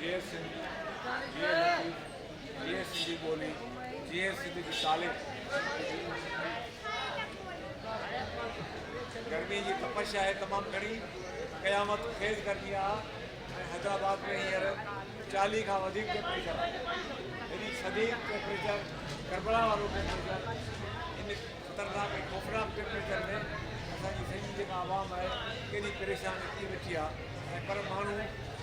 जीअं सिंधी ॿोली, जीअं सिंध जी तालीम, गर्मी जी तपश आहे तमामु घणी, क़यामत खेज़ गर्मी आहे। ऐं हैदराबाद में हींअर 40 खां वधीक टेम्परेचर आहे। हेॾी शदीद टेम्परेचर, करबला वारो टेम्परेचर, इन ख़तरनाक ऐं ख़ौफ़नाक टेम्परेचर में असांजी सॼी जेका आवाम आहे केॾी परेशान थी वेठी आहे। ऐं पर माण्हू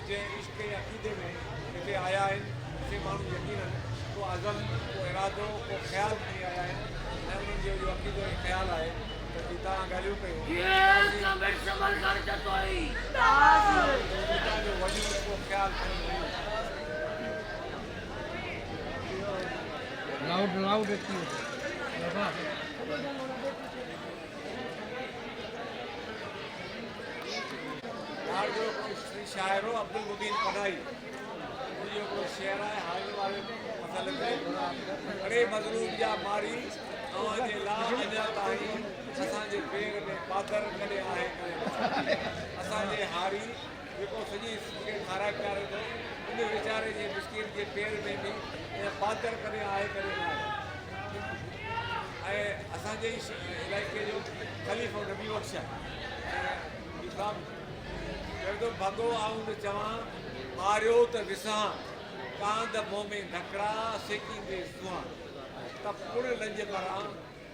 जंहिं इश्क ऐं अक़ीदे में हिते आया आहिनि, से माण्हू यकीनन को अज़म, को इरादो, को ख़्यालु खणी आया आहिनि। ऐं उन्हनि जो अक़ीदो ऐं ख़्यालु आहे त जीअं तव्हां ॻाल्हियूं कयूं, तव्हांजो वजूद को ख़्यालु खणी वयूं। लाउड रखिए बाबा। यार जो श्री शाइर हो अब्दुल मुबीन पनाही, मुंहिंजो हिकिड़ो शेर आहे हाल वारे मसइले में, अड़े मज़लूम जा मारी तव्हांजे ला अञा ताईं असांजे पेर में पादर कॾहिं आहे करे असांजे हारी जेको सॼी खाराए पीआरे थो, उन वीचारे जे मिसकीन जे पेर में बि पादर कॾहिं आहे करे न आहे। ऐं असांजे इलाइक़े जो ख़लीफ़ो नबी बख़्श आहे। चवंदो भॻो आऊं न चवां मारियो त विसां, कांद मुंहं में ढकड़ा सेकींदे सुहां, त पुड़ लंज करां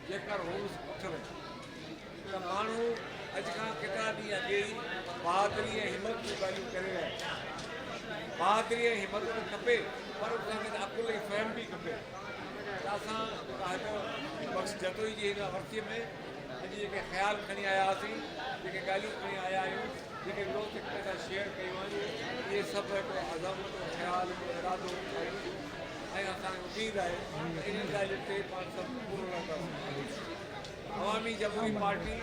जेकर होसि उठ वञे। त माण्हू अॼु खां केतिरा ॾींहं अॻे ई बहादुरी ऐं हिमत जूं ॻाल्हियूं करे रहिया आहिनि। बहादुरी ऐं हिमत त खपे, पर उन सां गॾु अकुल ऐं फ़हम बि खपे। त असां बख़्श जतोई जी हिन वर्सीअ में अॼु जेके ख़्यालु खणी आया हुआसीं, जेके ॻाल्हियूं खणी आया आहियूं, जेके दोस्त हिक ॿिए सां शेयर कयूं आहिनि, इहे सभु हिकिड़ो अज़म, हिकिड़ो ख़्यालु, हिकिड़ो इरादो आहे। ऐं असांखे उमेद आहे त इन्हनि ॻाल्हियुनि ते पाण सभु पूरो रहंदासीं। अवामी जमहूरी पार्टी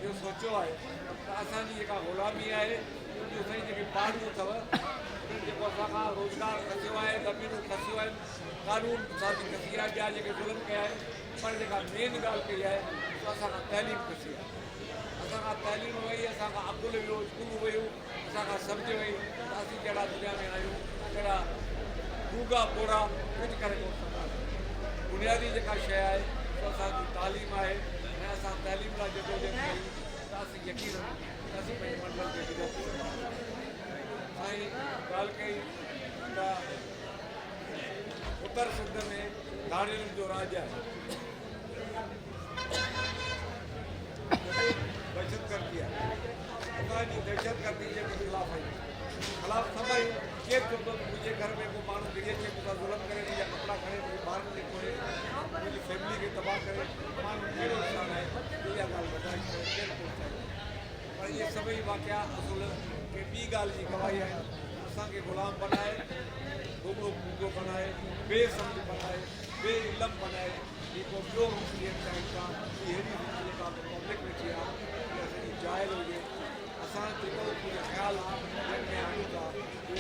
इहो सोचियो आहे त असांजी जेका ग़ुलामी आहे, उनजूं साईं जेके पहाड़ियूं अथव, उन्हनि जेको असांखां रोज़गार खसियो आहे, ज़मीनूं खसियूं आहिनि, कानून साज़ी खसी आहे, ॿिया जेके ज़ुल्म कया आहिनि, पर जेका मेन ॻाल्हि कई आहे त असांखां तइलीम खसी आहे। असांखां तइलीम वई, असांखां अकुल वियो, स्कूलूं वियूं, असांखां सम्झ वई त असीं कहिड़ा दुनिया में आहियूं, कहिड़ा रूगा पोड़ा कुझु करे कोन सघंदासीं। बुनियादी जेका शइ आहे उहा असांजी तालीम आहे। ऐं असां तइलीम लाइ जदोजहद कयूं त असीं यकीनन असीं पंहिंजी मंज़िल ते डिॼंदा। साईं ॻाल्हि कई त उत्तर सिंध में धाड़ियुनि जो राज आहे, दहशतगर्दी आहे। असांजी दहशतगर्दी जे ख़िलाफ़ आहियूं, ख़िलाफ़ सभु आहियूं। केरु चवंदो त मुंहिंजे घर में को माण्हू गिरी अचे, मूंसां ज़ुल्म करे, मुंहिंजा कपिड़ा खणे, मुंहिंजे ॿारनि खे खोए, मुंहिंजी फैमिली खे तबाह करे, माण्हू कहिड़ो इंसानु आहे, इहा ॻाल्हि बर्दाश्त करे केरु कोन चाहींदो। पर इहे सभई वाक़िया असुल खे ॿी ॻाल्हि जी गवाही आहे। असांखे ग़ुलाम बनाए, गोगो पूगो बनाए, बेसम्झ बनाए, बे इल्म बनाए, जेको ॿियो ॾियणु चाहिनि था, अहिड़ी जेका पब्लिक वेठी आहे, इहा सॼी जाइल हुजे। असां जेको ख़्यालु जंहिंमें आणियूं था, उहो